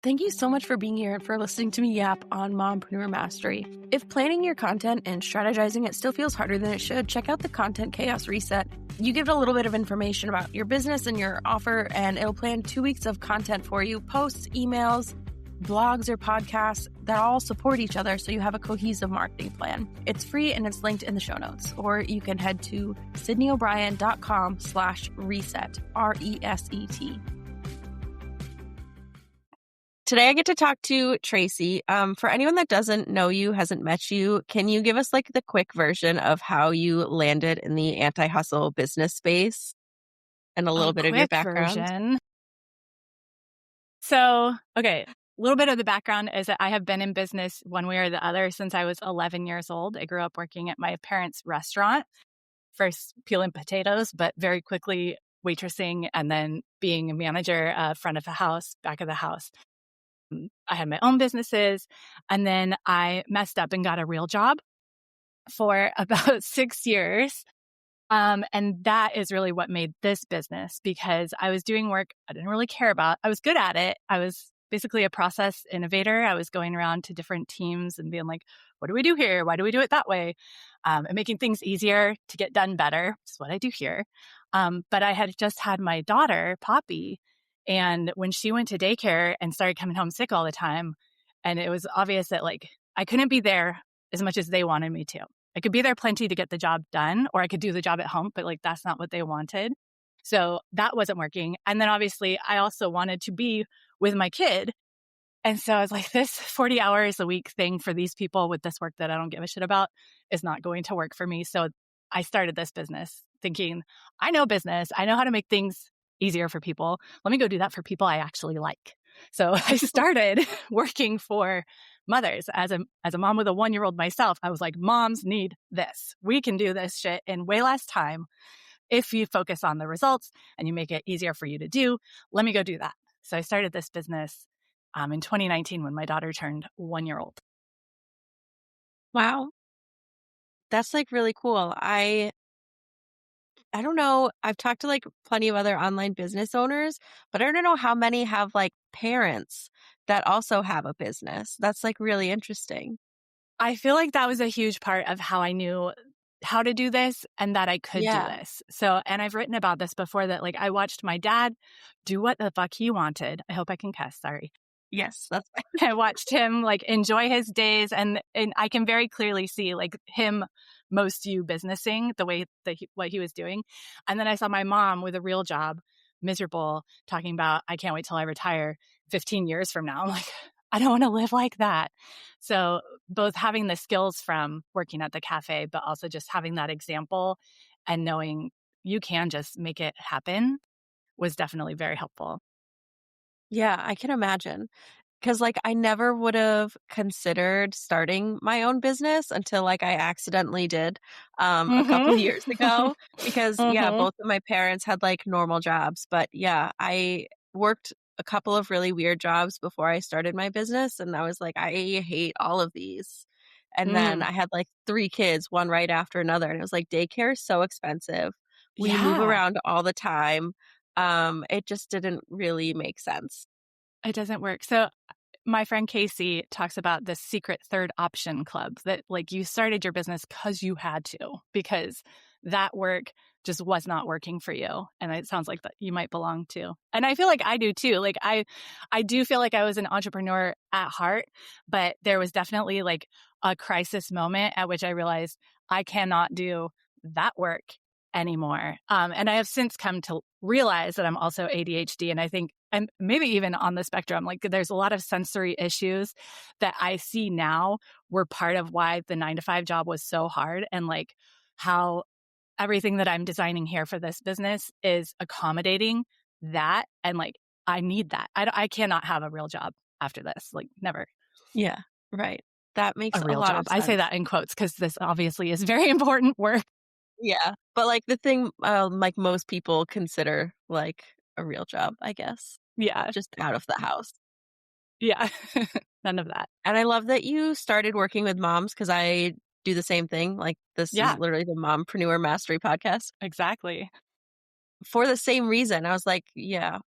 Thank you so much for being here and for listening to me yap on Mompreneur Mastery. If planning your content and strategizing it still feels harder than it should, check out the Content Chaos Reset. You give it a little bit of information about your business and your offer, and it'll plan 2 weeks of content for you, posts, emails, blogs, or podcasts that all support each other so you have a cohesive marketing plan. It's free and it's linked in the show notes, or you can head to sydneyobrien.com/reset, RESET. Today, I get to talk to Tracy. For anyone that doesn't know you, hasn't met you, can you give us like the quick version of how you landed in the anti-hustle business space and a little bit of your background? Version. So, okay, a little bit of the background is that I have been in business one way or the other since I was 11 years old. I grew up working at my parents' restaurant, first peeling potatoes, but very quickly waitressing and then being a manager, front of the house, back of the house. I had my own businesses, and then I messed up and got a real job for about 6 years. And that is really what made this business, because I was doing work I didn't really care about. I was good at it. I was basically a process innovator. I was going around to different teams and being like, what do we do here? Why do we do it that way? And making things easier to get done better, which is what I do here. But I had just had my daughter, Poppy, and when she went to daycare and started coming home sick all the time, and it was obvious that like I couldn't be there as much as they wanted me to. I could be there plenty to get the job done, or I could do the job at home, but like that's not what they wanted. So that wasn't working. And then obviously I also wanted to be with my kid. And so I was like, this 40 hours a week thing for these people with this work that I don't give a shit about is not going to work for me. So I started this business thinking, I know business. I know how to make things easier for people. Let me go do that for people I actually like. So I started working for mothers. As a mom with a 1-year-old myself, I was like, moms need this. We can do this shit in way less time if you focus on the results and you make it easier for you to do. Let me go do that. So I started this business in 2019 when my daughter turned 1-year-old. Wow. That's like really cool. I don't know. I've talked to like plenty of other online business owners, but I don't know how many have like parents that also have a business. That's like really interesting. I feel like that was a huge part of how I knew how to do this and that I could do Yeah. this. So, and I've written about this before, that like I watched my dad do what the fuck he wanted. I hope I can cuss. Sorry. Yes, that's I watched him like enjoy his days, and I can very clearly see like him most you businessing the way that what he was doing. And then I saw my mom with a real job, miserable, talking about, I can't wait till I retire 15 years from now. I'm like, I don't want to live like that. So both having the skills from working at the cafe, but also just having that example and knowing you can just make it happen was definitely very helpful. Yeah, I can imagine. Because like I never would have considered starting my own business until like I accidentally did a couple Mm-hmm. years ago. Because yeah, Mm-hmm. both of my parents had like normal jobs, but yeah, I worked a couple of really weird jobs before I started my business, and I was like, I hate all of these. And then Mm. I had like 3 kids, one right after another, and it was like daycare is so expensive. We move Yeah. around all the time. It just didn't really make sense. It doesn't work. So my friend Casey talks about the secret third option club, that like you started your business because you had to, because that work just was not working for you. And it sounds like that you might belong to. And I feel like I do too. Like I do feel like I was an entrepreneur at heart, but there was definitely like a crisis moment at which I realized I cannot do that work anymore. And I have since come to realize that I'm also ADHD. And I think, and maybe even on the spectrum, like there's a lot of sensory issues that I see now were part of why the 9-to-5 job was so hard, and like how everything that I'm designing here for this business is accommodating that. And like, I need that. I cannot have a real job after this, like never. Yeah, right. That makes A a real lot job. of I say sense. that in quotes because this obviously is very important work. Yeah, but, like, the thing, like, most people consider, like, a real job, I guess, Yeah. just out of the house. Yeah. None of that. And I love that you started working with moms because I do the same thing, like, this is Yeah, literally the Mompreneur Mastery podcast. exactly. For the same reason, I was like, yeah,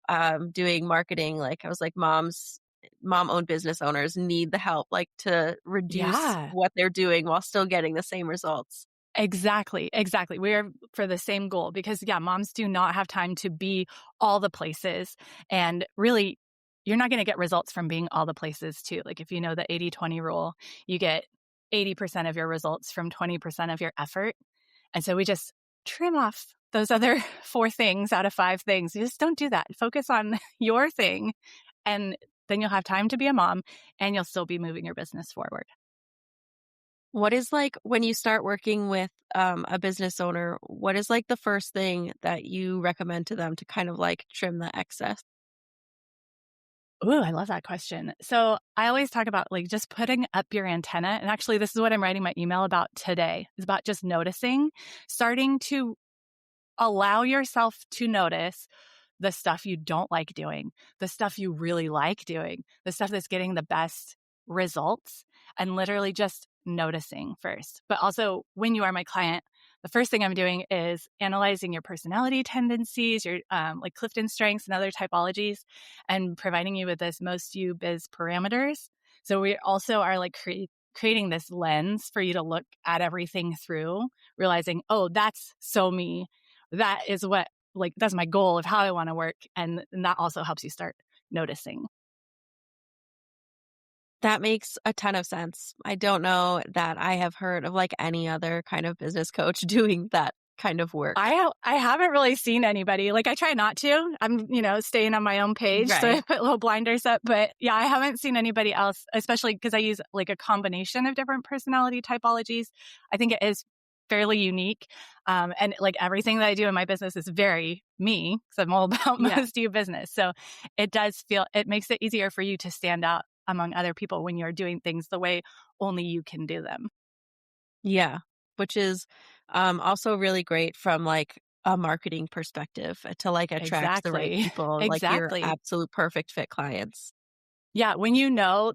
doing marketing, like, I was like, moms mom-owned business owners need the help, like to reduce Yeah. what they're doing while still getting the same results. Exactly, exactly. We are for the same goal because, yeah, moms do not have time to be all the places. And really, you're not going to get results from being all the places, too. Like if you know the 80-20 rule, you get 80% of your results from 20% of your effort. And so we just trim off those other 4 things out of 5 things. You just don't do that. Focus on your thing. And then you'll have time to be a mom and you'll still be moving your business forward. What is like when you start working with a business owner, what is like the first thing that you recommend to them to kind of like trim the excess? Ooh, I love that question. So I always talk about like just putting up your antenna. And actually, this is what I'm writing my email about today. It's about just noticing, starting to allow yourself to notice the stuff you don't like doing, the stuff you really like doing, the stuff that's getting the best results, and literally just noticing first. But also, when you are my client, the first thing I'm doing is analyzing your personality tendencies, your like Clifton strengths and other typologies, and providing you with this most you biz parameters. So we also are like creating this lens for you to look at everything through, realizing, oh, that's so me. That is what like that's my goal of how I want to work. And that also helps you start noticing. That makes a ton of sense. I don't know that I have heard of like any other kind of business coach doing that kind of work. I haven't really seen anybody. Like I try not to. I'm, staying on my own page, so I Right. put little blinders up. But yeah, I haven't seen anybody else, especially because I use like a combination of different personality typologies. I think it is fairly unique. And like everything that I do in my business is very me because I'm all about Yeah. most do business. So it makes it easier for you to stand out among other people when you're doing things the way only you can do them. Yeah. Which is also really great from like a marketing perspective to like attract the right Exactly. people, like your Exactly. absolute perfect fit clients. Yeah, when you know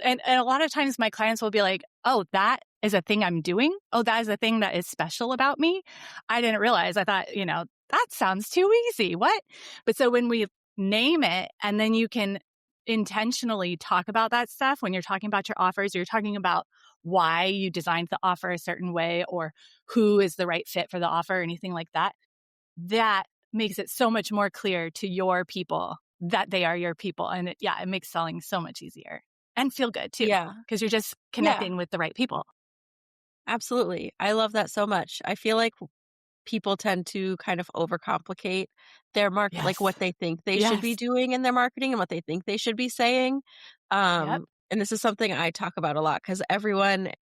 and a lot of times my clients will be like, "Oh, that is a thing I'm doing? Oh, that is a thing that is special about me? I didn't realize. I thought, that sounds too easy. What?" But so when we name it and then you can intentionally talk about that stuff when you're talking about your offers, you're talking about why you designed the offer a certain way or who is the right fit for the offer or anything like that. That makes it so much more clear to your people that they are your people. And it makes selling so much easier and feel good too, Yeah. because you're just Yeah. connecting with the right people. Absolutely. I love that so much. I feel like people tend to kind of overcomplicate their market, like Yes. what they think they should be Yes. doing in their marketing and what they think they should be saying. Yep. And this is something I talk about a lot because everyone,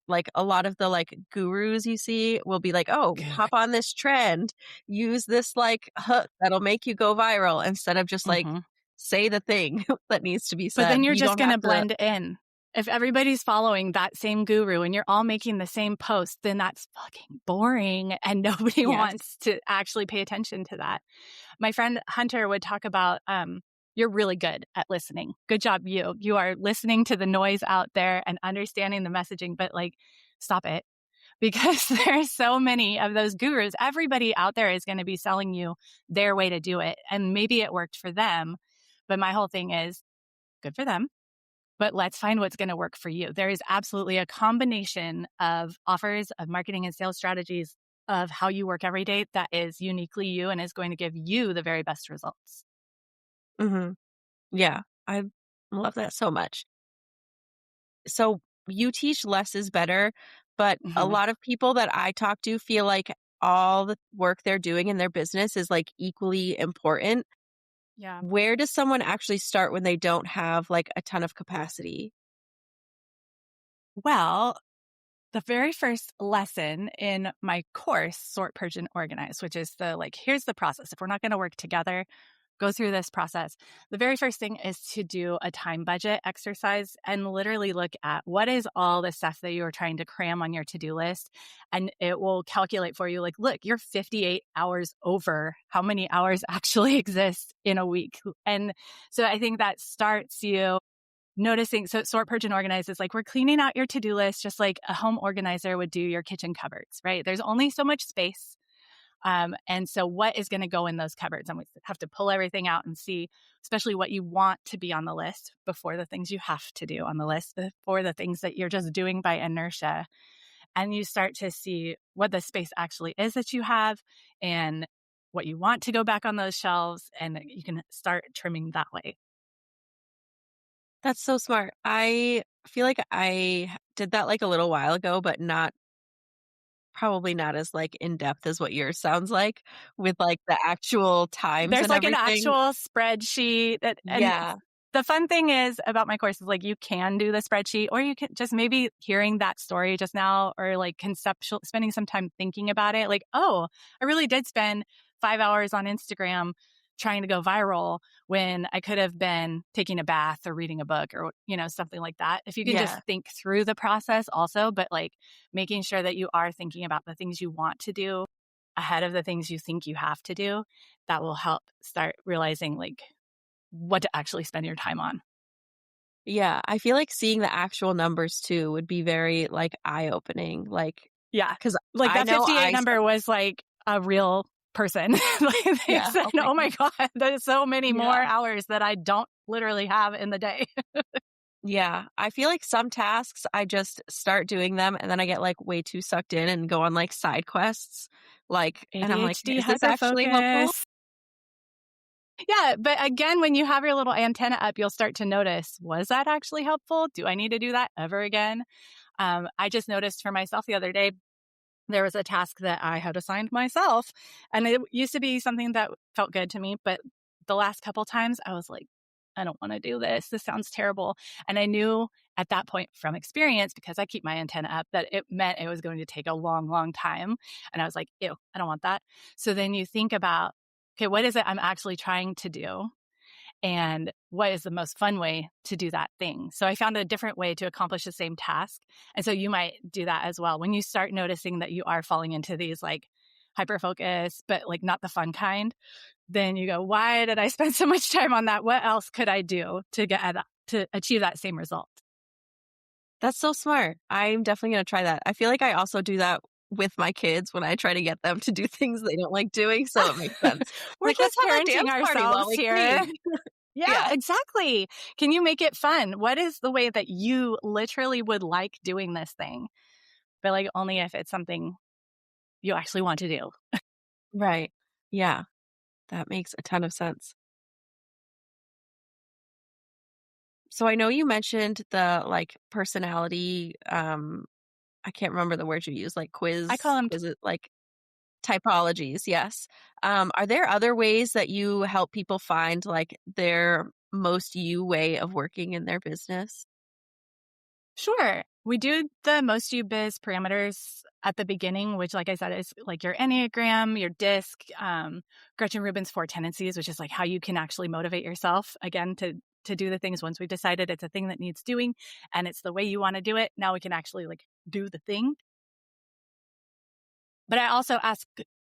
like a lot of the like gurus you see will be like, oh, Good. hop on this trend, use this like hook that'll make you go viral instead of just like Mhm. say the thing that needs to be But then said. you're You just don't going have to to, blend in. If everybody's following that same guru and you're all making the same post, then that's fucking boring and nobody yes. wants to actually pay attention to that. My friend Hunter would talk about you're really good at listening. Good job, you. You are listening to the noise out there and understanding the messaging, but like, stop it because there's so many of those gurus. Everybody out there is going to be selling you their way to do it. And maybe it worked for them. But my whole thing is good for them. But let's find what's going to work for you. There is absolutely a combination of offers, of marketing and sales strategies, of how you work every day that is uniquely you and is going to give you the very best results. Hmm. Yeah. I love that so much. So you teach less is better, but a Hmm. lot of people that I talk to feel like all the work they're doing in their business is like equally important. Yeah. Where does someone actually start when they don't have like a ton of capacity? Well, the very first lesson in my course, Sort, Purge, and Organize, which is the like, here's the process. If we're not going to work together, go through this process. The very first thing is to do a time budget exercise and literally look at what is all the stuff that you are trying to cram on your to-do list. And it will calculate for you, like, look, you're 58 hours over how many hours actually exist in a week. And so I think that starts you noticing. So sort, purge, and organize is like we're cleaning out your to-do list, just like a home organizer would do your kitchen cupboards, right? There's only so much space. And so what is going to go in those cupboards? And we have to pull everything out and see, especially what you want to be on the list before the things you have to do on the list, before the things that you're just doing by inertia. And you start to see what the space actually is that you have and what you want to go back on those shelves. And you can start trimming that way. That's so smart. I feel like I did that like a little while ago, but probably not as like in depth as what yours sounds like with like the actual times There's and like an everything. actual spreadsheet and Yeah. the fun thing is about my course is like you can do the spreadsheet or you can just maybe hearing that story just now or like conceptual spending some time thinking about it. Like, oh, I really did spend 5 hours on Instagram trying to go viral when I could have been taking a bath or reading a book or, something like that. If you can just Yeah. think through the process also, but like making sure that you are thinking about the things you want to do ahead of the things you think you have to do, that will help start realizing like what to actually spend your time on. Yeah. I feel like seeing the actual numbers too would be very like eye-opening. Like, Yeah. because Like I that know 58 number was like a real person. Like they yeah. said, Oh my oh my God. God, there's so many more Yeah. hours that I don't literally have in the day. Yeah. I feel like some tasks I just start doing them and then I get like way too sucked in and go on like side quests. Like, and I'm like, ADHD, is this actually helpful? hyperfocus. Yeah. But again, when you have your little antenna up, you'll start to notice, was that actually helpful? Do I need to do that ever again? I just noticed for myself the other day, there was a task that I had assigned myself, and it used to be something that felt good to me. But the last couple times I was like, I don't want to do this. This sounds terrible. And I knew at that point from experience, because I keep my antenna up, that it meant it was going to take a long, long time. And I was like, ew, I don't want that. So then you think about, okay, what is it I'm actually trying to do? And what is the most fun way to do that thing? So I found a different way to accomplish the same task. And so you might do that as well. When you start noticing that you are falling into these like hyper focus, but like not the fun kind, then you go, why did I spend so much time on that? What else could I do to get at that, to achieve that same result? That's so smart. I'm definitely going to try that. I feel like I also do that with my kids when I try to get them to do things they don't like doing. So it makes sense. We're Like, let's just have a parenting dance party while ourselves we here. clean. Yeah, Yeah. exactly. Can you make it fun? What is the way that you literally would like doing this thing? But like only if it's something you actually want to do. Right. Yeah. That makes a ton of sense. So I know you mentioned the like personality, I can't remember the word you use, like I call them quiz it like typologies, yes. Are there other ways that you help people find like their most you way of working in their business? sure. We do the most you biz parameters at the beginning, which, like I said, is like your Enneagram, your DISC, Gretchen Rubin's 4 tendencies, which is like how you can actually motivate yourself again to do the things once we've decided it's a thing that needs doing and it's the way you want to do it. Now we can actually like do the thing. But I also ask,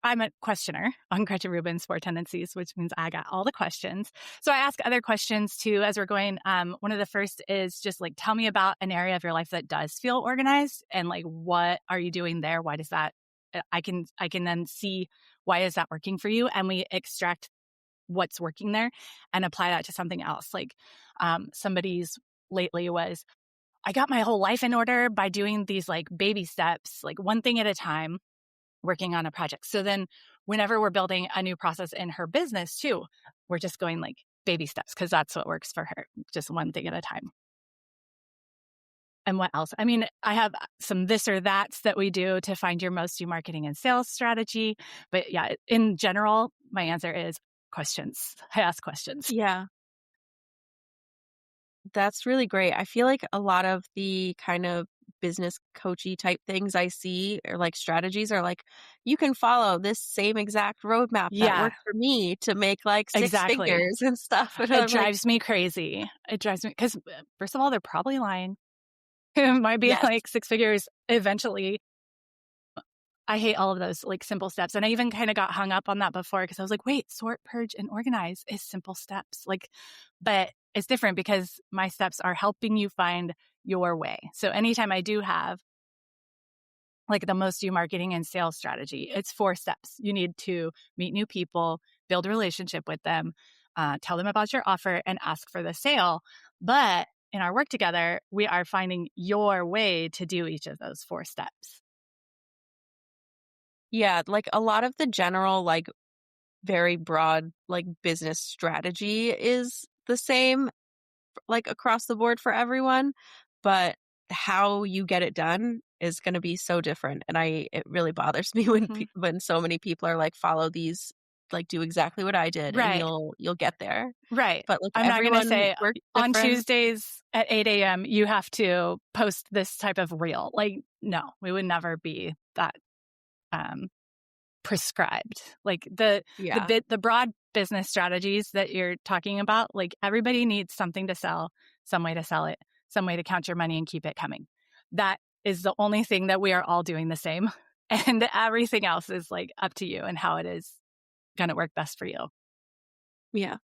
I'm a questioner on Gretchen Rubin's 4 tendencies, which means I got all the questions. So I ask other questions too as we're going. One of the first is just like, tell me about an area of your life that does feel organized and like, what are you doing there? Why does that, I can then see why is that working for you? And we extract what's working there and apply that to something else. Like somebody's lately was, I got my whole life in order by doing these like baby steps, like one thing at a time, working on a project. So then whenever we're building a new process in her business too, we're just going like baby steps because that's what works for her, just one thing at a time. And what else? I mean, I have some this or that's that we do to find your most you marketing and sales strategy. But yeah, in general, my answer is questions. I ask questions. Yeah. That's really great. I feel like a lot of the kind of business coachy type things I see or like strategies are like, you can follow this same exact roadmap that Yeah, worked for me to make like six exactly. figures and stuff. And It I'm like, drives me crazy. It drives me because, first of all, they're probably lying. It might be yes, like 6 figures eventually. I hate all of those like simple steps. And I even kind of got hung up on that before because I was like, wait, sort, purge, and organize is simple steps. Like, but it's different because my steps are helping you find your way. So anytime I do have like the most marketing and sales strategy. It's 4 steps. You need to meet new people, build a relationship with them, tell them about your offer, and ask for the sale. But in our work together, we are finding your way to do each of those 4 steps. Yeah, like a lot of the general, like very broad, like business strategy is the same, like across the board for everyone, but how you get it done is going to be so different. And it really bothers me when Mhm. when so many people are like, follow these, like do exactly what I did, and Right. you'll get there. Right. But like I'm not going to everyone say works on different. Tuesdays at 8 a.m., you have to post this type of reel. Like, no, we would never be that um, prescribed. Like Yeah, the broad business strategies that you're talking about, like everybody needs something to sell, some way to sell it, some way to count your money and keep it coming. That is the only thing that we are all doing the same. And everything else is like up to you and how it is going to work best for you. yeah.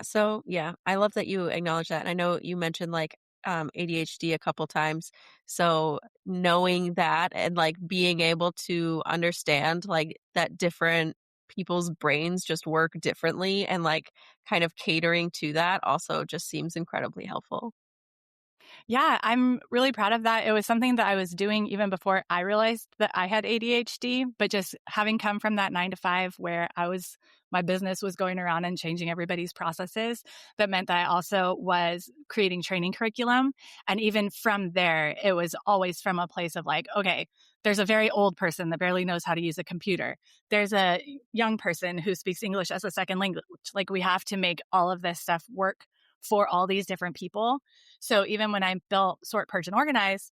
So yeah, I love that you acknowledge that. And I know you mentioned like ADHD a couple times. So knowing that and like being able to understand like that different people's brains just work differently, and like kind of catering to that also just seems incredibly helpful. Yeah, I'm really proud of that. It was something that I was doing even before I realized that I had ADHD, but just having come from that 9 to 5 where my business was going around and changing everybody's processes, that meant that I also was creating training curriculum. And even from there, it was always from a place of like, okay, there's a very old person that barely knows how to use a computer. There's a young person who speaks English as a second language. Like we have to make all of this stuff work for all these different people. So even when I built Sort, Purge, and Organize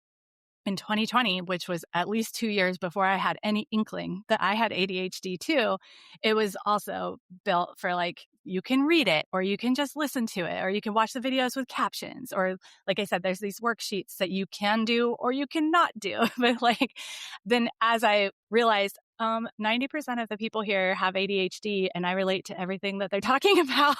in 2020, which was at least 2 years before I had any inkling that I had ADHD too, it was also built for like, you can read it or you can just listen to it or you can watch the videos with captions. Or like I said, there's these worksheets that you can do or you cannot do. But like, then as I realized, 90% of the people here have ADHD and I relate to everything that they're talking about.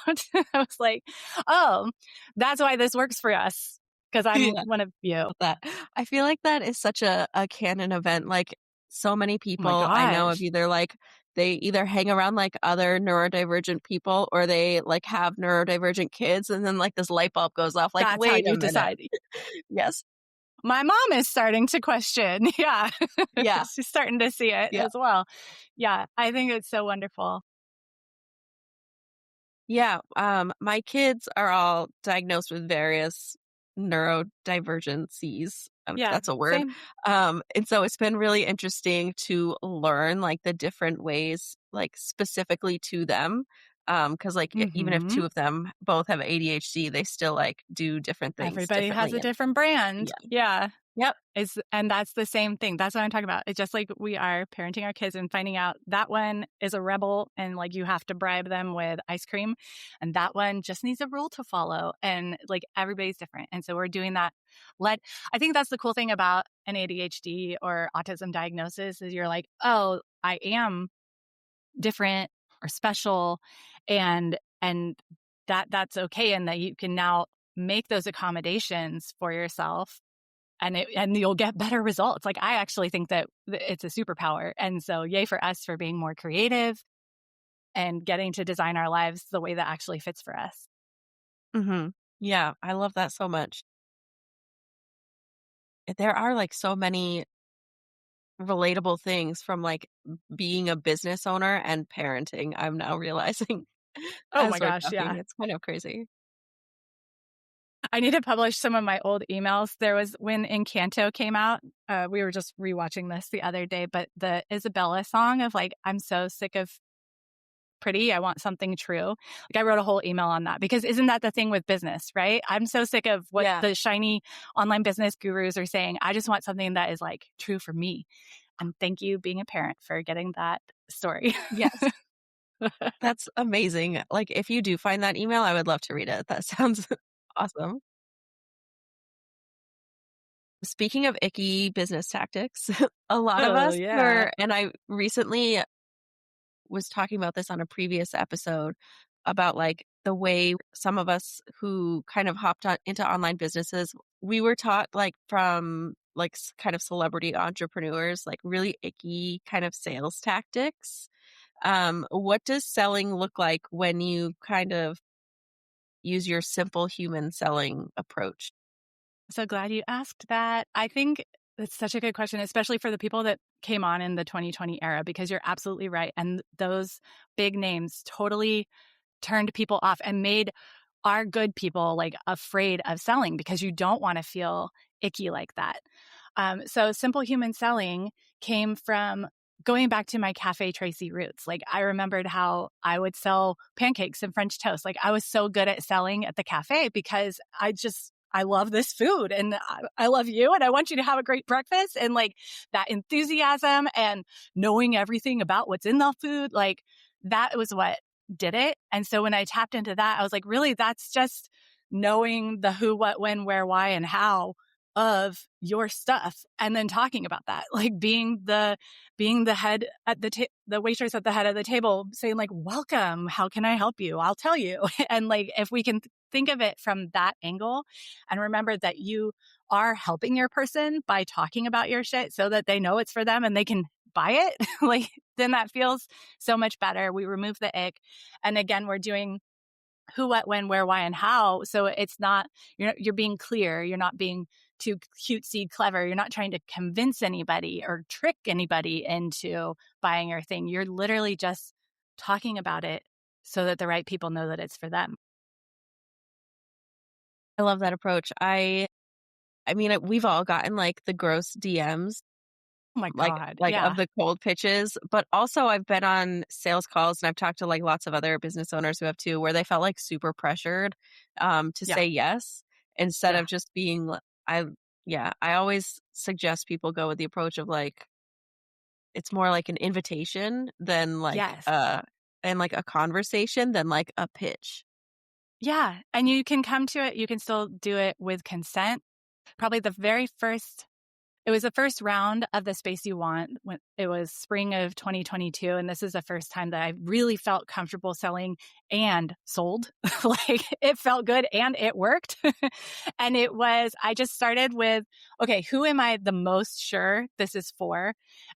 I was like, oh, that's why this works for us because I'm Yeah. one of you. Love that. I feel like that is such a canon event. Like so many Oh my people I know of gosh. either like they either hang around like other neurodivergent people, or they like have neurodivergent kids, and then like this light bulb goes off like, That's how wait a you minute. decide. Yes. My mom is starting to question. Yeah. Yeah. She's starting to see it Yeah. as well. Yeah. I think it's so wonderful. Yeah. My kids are all diagnosed with various neurodivergencies, if Yeah. that's a word. Same. And so it's been really interesting to learn like the different ways, like specifically to them. Cause like even if Hmm. two of them both have ADHD, they still like do different things Everybody has differently. a And different brand. yeah. Yeah. Yep. And that's the same thing. That's what I'm talking about. It's just like we are parenting our kids and finding out that one is a rebel and like you have to bribe them with ice cream. And that one just needs a rule to follow. And like everybody's different. And so we're doing that. I think that's the cool thing about an ADHD or autism diagnosis is you're like, oh, I am different or special. And that's okay. And that you can now make those accommodations for yourself and you'll get better results. Like I actually think that it's a superpower. And so yay for us for being more creative and getting to design our lives the way that actually fits for us. Hmm. Yeah. I love that so much. There are like so many relatable things from like being a business owner and parenting, I'm now realizing Oh my as we're gosh, talking. yeah. It's kind of crazy. I need to publish some of my old emails. There was when Encanto came out, we were just rewatching this the other day, but the Isabella song of like, I'm so sick of pretty. I want something true. Like I wrote a whole email on that because isn't that the thing with business, right? I'm so sick of what Yeah. the shiny online business gurus are saying. I just want something that is like true for me. And thank you, being a parent, for getting that story. Yes. That's amazing. Like, if you do find that email, I would love to read it. That sounds awesome. Speaking of icky business tactics, a lot of Oh, us yeah. were, and I recently was talking about this on a previous episode about like the way some of us who kind of hopped on into online businesses, we were taught like from like kind of celebrity entrepreneurs, like really icky kind of sales tactics. What does selling look like when you kind of use your simple human selling approach? So glad you asked that. I think that's such a good question, especially for the people that came on in the 2020 era, because you're absolutely right. And those big names totally turned people off and made our good people like afraid of selling because you don't want to feel icky like that. So simple human selling came from going back to my Cafe Tracy roots. Like I remembered how I would sell pancakes and French toast. Like I was so good at selling at the cafe because I love this food and I love you and I want you to have a great breakfast. And like that enthusiasm and knowing everything about what's in the food, like that was what did it. And so when I tapped into that, I was like, really, that's just knowing the who, what, when, where, why, and how of your stuff. And then talking about that, like being the head at the waitress at the head of the table saying like, welcome, how can I help you? I'll tell you. And like, if we can think of it from that angle and remember that you are helping your person by talking about your shit so that they know it's for them and they can buy it, like then that feels so much better. We remove the ick. And again, we're doing who, what, when, where, why, and how. So it's not, you're being clear. You're not being too cutesy clever. You're not trying to convince anybody or trick anybody into buying your thing. You're literally just talking about it so that the right people know that it's for them. I love that approach. I mean, we've all gotten like the gross DMs, Oh my God. like of Yeah. the cold pitches, but also I've been on sales calls and I've talked to like lots of other business owners who have too, where they felt like super pressured to Yeah. say yes instead Yeah. of just being. I yeah, I always suggest people go with the approach of like it's more like an invitation than like Yes. and like a conversation than like a pitch. Yeah. And you can come to it. You can still do it with consent. Probably it was the first round of the Space You Want when it was spring of 2022. And this is the first time that I really felt comfortable selling and sold. Like it felt good and it worked. And I just started with, okay, who am I the most sure this is for?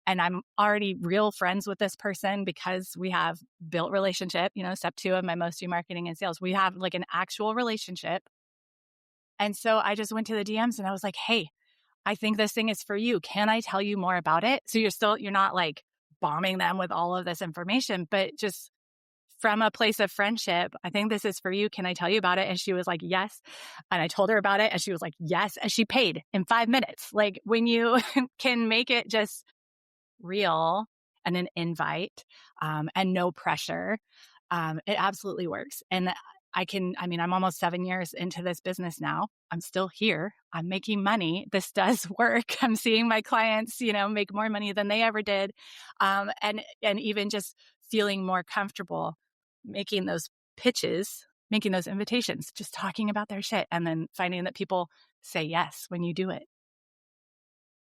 And I'm already real friends with this person because we have built relationship, step 2 of my most do marketing and sales. We have like an actual relationship. And so I just went to the DMs and I was like, hey, I think this thing is for you. Can I tell you more about it? So you're not like bombing them with all of this information, but just from a place of friendship, I think this is for you. Can I tell you about it? And she was like, yes. And I told her about it and she was like, yes. And she paid in 5 minutes. Like when you can make it just real and an invite, and no pressure, it absolutely works. And I'm almost 7 years into this business now. I'm still here. I'm making money. This does work. I'm seeing my clients, make more money than they ever did. And even just feeling more comfortable making those pitches, making those invitations, just talking about their shit and then finding that people say yes when you do it.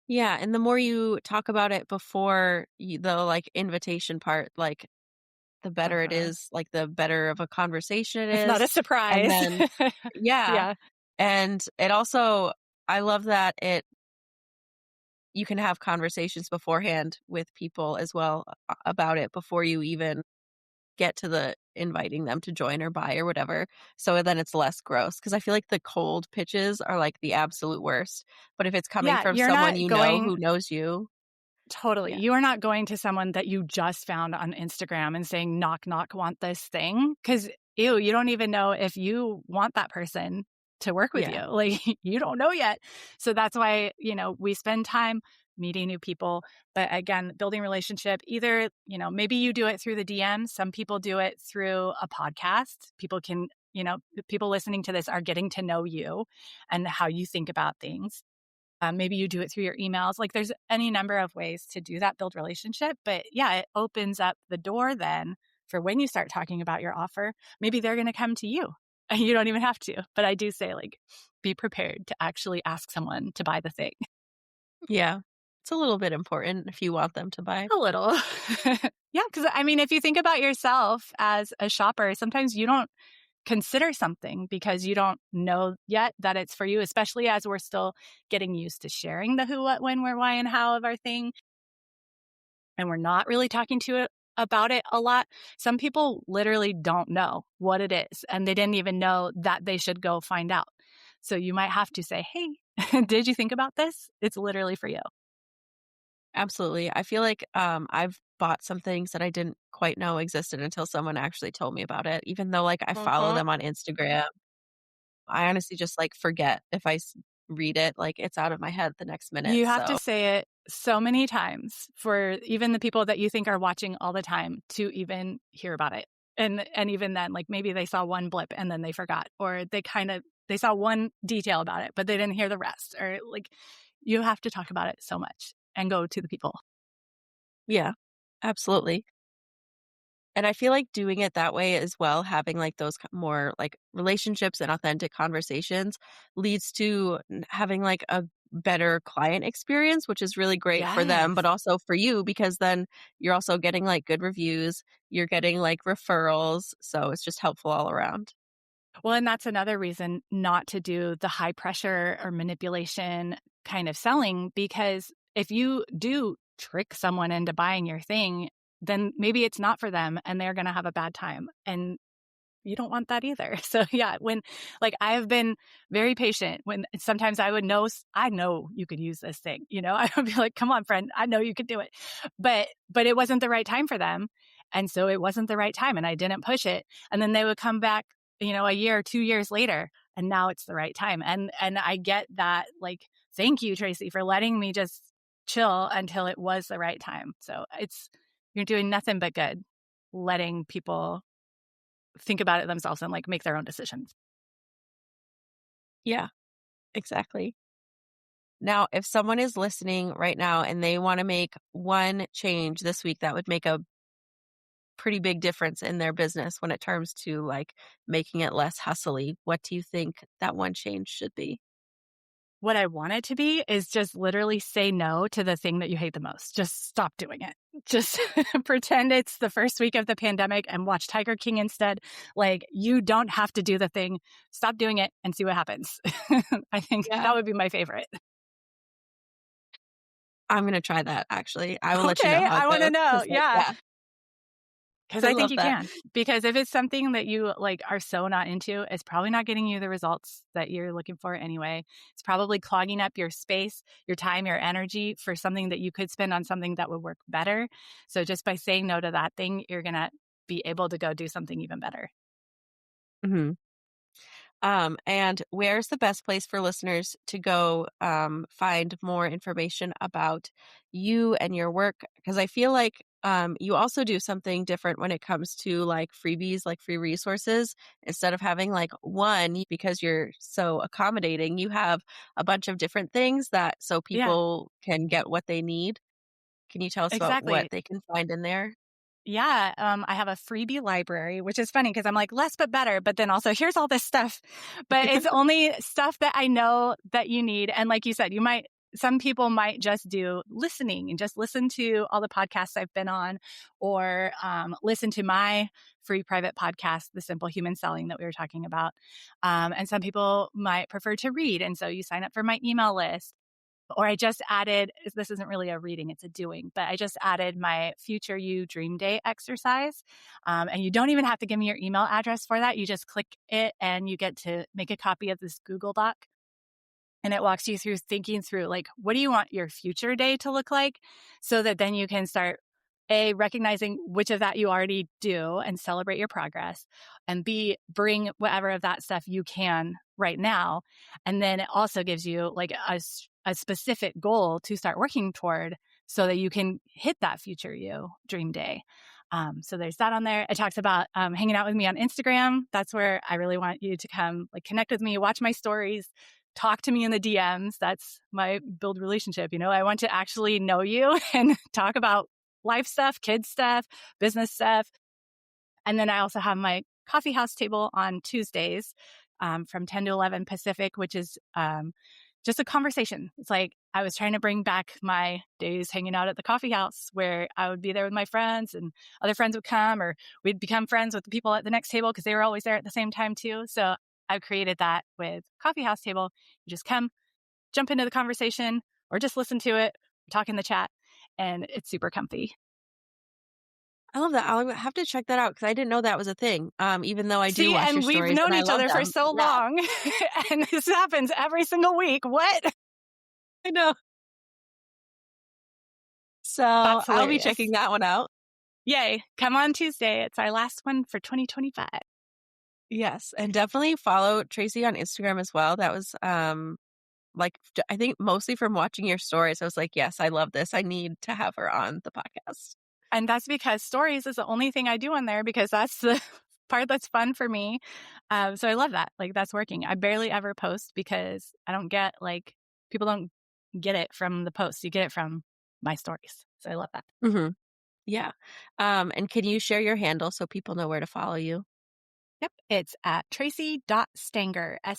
Yeah, and the more you talk about it before the like invitation part, like the better it Uh-huh. is, like the better of a conversation it It's not a is. And surprise. then yeah, Yeah. and it also I love that you can have conversations beforehand with people as well about it before you even get to the inviting them to join or buy or whatever. So then it's less gross because I feel like the cold pitches are like the absolute worst. But if it's coming Yeah. from You're someone not you know going who knows you, Totally. yeah. You are not going to someone that you just found on Instagram and saying, knock, knock, want this thing. Cause you don't even know if you want that person to work with you. Yeah. Like you don't know yet. So that's why, we spend time meeting new people. But again, building relationship, either, maybe you do it through the DMs. Some people do it through a podcast. People listening to this are getting to know you and how you think about things. Maybe you do it through your emails. Like there's any number of ways to do that, build relationship. But yeah, it opens up the door then for when you start talking about your offer, maybe they're going to come to you and you don't even have to. But I do say like, be prepared to actually ask someone to buy the thing. Yeah. It's a little bit important if you want them to buy. A little. Yeah. Cause if you think about yourself as a shopper, sometimes you don't consider something because you don't know yet that it's for you, especially as we're still getting used to sharing the who, what, when, where, why, and how of our thing. And we're not really talking to it about it a lot. Some people literally don't know what it is, and they didn't even know that they should go find out. So you might have to say, hey, did you think about this? It's literally for you. Absolutely. I feel like I've bought some things that I didn't quite know existed until someone actually told me about it. Even though like I follow Mhm. them on Instagram, I honestly just like forget if read it, like it's out of my head the next minute. You have to So, say it so many times for even the people that you think are watching all the time to even hear about it. And even then, like maybe they saw one blip and then they forgot, or they saw one detail about it, but they didn't hear the rest. Or like you have to talk about it so much and go to the people. yeah, absolutely. And I feel like doing it that way as well, having like those more like relationships and authentic conversations leads to having like a better client experience, which is really great for them, but Yes. also for you because then you're also getting like good reviews, you're getting like referrals. So it's just helpful all around. Well, and that's another reason not to do the high pressure or manipulation kind of selling, because if you do trick someone into buying your thing, then maybe it's not for them and they're going to have a bad time. And you don't want that either. So yeah, when like I have been very patient when sometimes I know you could use this thing, I would be like, come on, friend, I know you could do it. But it wasn't the right time for them. And so it wasn't the right time and I didn't push it. And then they would come back, a year or 2 years later, and now it's the right time. And I get that, like, thank you, Tracy, for letting me just chill until it was the right time. So you're doing nothing but good letting people think about it themselves and like make their own decisions. Yeah, exactly. Now, if someone is listening right now and they want to make one change this week that would make a pretty big difference in their business when it comes to like making it less hustly, what do you think that one change should be? What I want it to be is just literally say no to the thing that you hate the most. Just stop doing it. Just pretend it's the first week of the pandemic and watch Tiger King instead. Like, you don't have to do the thing. Stop doing it and see what happens. I think Yeah. that would be my favorite. I'm gonna try that actually. I will let you know Okay, how it I want goes to know. 'cause, like, Yeah. yeah, Because I I think love you that. can. Because if it's something that you like are so not into, it's probably not getting you the results that you're looking for anyway. It's probably clogging up your space, your time, your energy for something that you could spend on something that would work better. So just by saying no to that thing, you're going to be able to go do something even better. Mhm. And where's the best place for listeners to go find more information about you and your work? Because I feel like you also do something different when it comes to like freebies, like free resources. Instead of having like one, because you're so accommodating, you have a bunch of different things that so Yeah, people can get what they need. Can you tell us about what exactly. they can find in there? Yeah, I have a freebie library, which is funny because I'm like, less but better. But then also, here's all this stuff. But it's only stuff that I know that you need. And like you said, some people might just do listening and just listen to all the podcasts I've been on, or listen to my free private podcast, The Simple Human Selling, that we were talking about. And some people might prefer to read. And so you sign up for my email list. Or I just added, this isn't really a reading, it's a doing, but I just added my Future You Dream Day exercise. And you don't even have to give me your email address for that. You just click it and you get to make a copy of this Google Doc. And it walks you through thinking through, like, what do you want your future day to look like? So that then you can start recognizing which of that you already do and celebrate your progress, and B, bring whatever of that stuff you can right now. And then it also gives you like a specific goal to start working toward so that you can hit that future you dream day. So there's that on there. It talks about hanging out with me on Instagram. That's where I really want you to come, like, connect with me, watch my stories, talk to me in the DMs. That's my build relationship. I want to actually know you and talk about life stuff, kids stuff, business stuff. And then I also have my coffee house table on Tuesdays from 10 to 11 Pacific, which is just a conversation. It's like I was trying to bring back my days hanging out at the coffee house where I would be there with my friends and other friends would come, or we'd become friends with the people at the next table because they were always there at the same time too. So I've created that with Coffee House Table. You just come, jump into the conversation, or just listen to it, talk in the chat, and it's super comfy. I love that. I'll have to check that out because I didn't know that was a thing. Even though I do watch and your stories, we've known and I each love other for them. so Yeah. long, and this happens every single week. What? I know. So That's I'll be hilarious. checking that one out. Yay. Come on Tuesday. It's our last one for 2025. Yes. And definitely follow Tracy on Instagram as well. That was like, I think mostly from watching your stories, I was like, yes, I love this. I need to have her on the podcast. And that's because stories is the only thing I do on there because that's the part that's fun for me. So I love that. Like that's working. I barely ever post because I don't get like, people don't get it from the post. You get it from my stories. So I love that. Mm-hmm. Yeah. And can you share your handle so people know where to follow you? Yep. It's at Tracy.Stanger, Stanger. I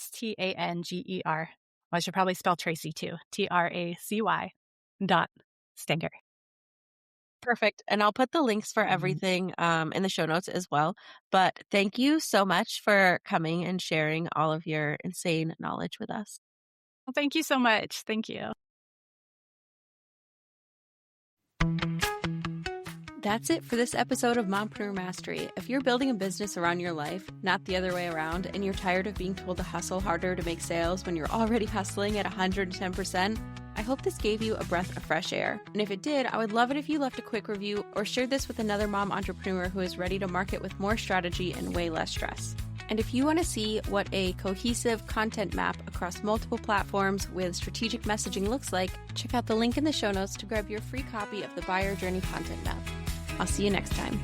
should probably spell Tracy too. TRACY.Stanger. Perfect. And I'll put the links for everything in the show notes as well. But thank you so much for coming and sharing all of your insane knowledge with us. Well, thank you so much. Thank you. That's it for this episode of Mompreneur Mastery. If you're building a business around your life, not the other way around, and you're tired of being told to hustle harder to make sales when you're already hustling at 110%, I hope this gave you a breath of fresh air. And if it did, I would love it if you left a quick review or shared this with another mom entrepreneur who is ready to market with more strategy and way less stress. And if you want to see what a cohesive content map across multiple platforms with strategic messaging looks like, check out the link in the show notes to grab your free copy of the Buyer Journey Content Map. I'll see you next time.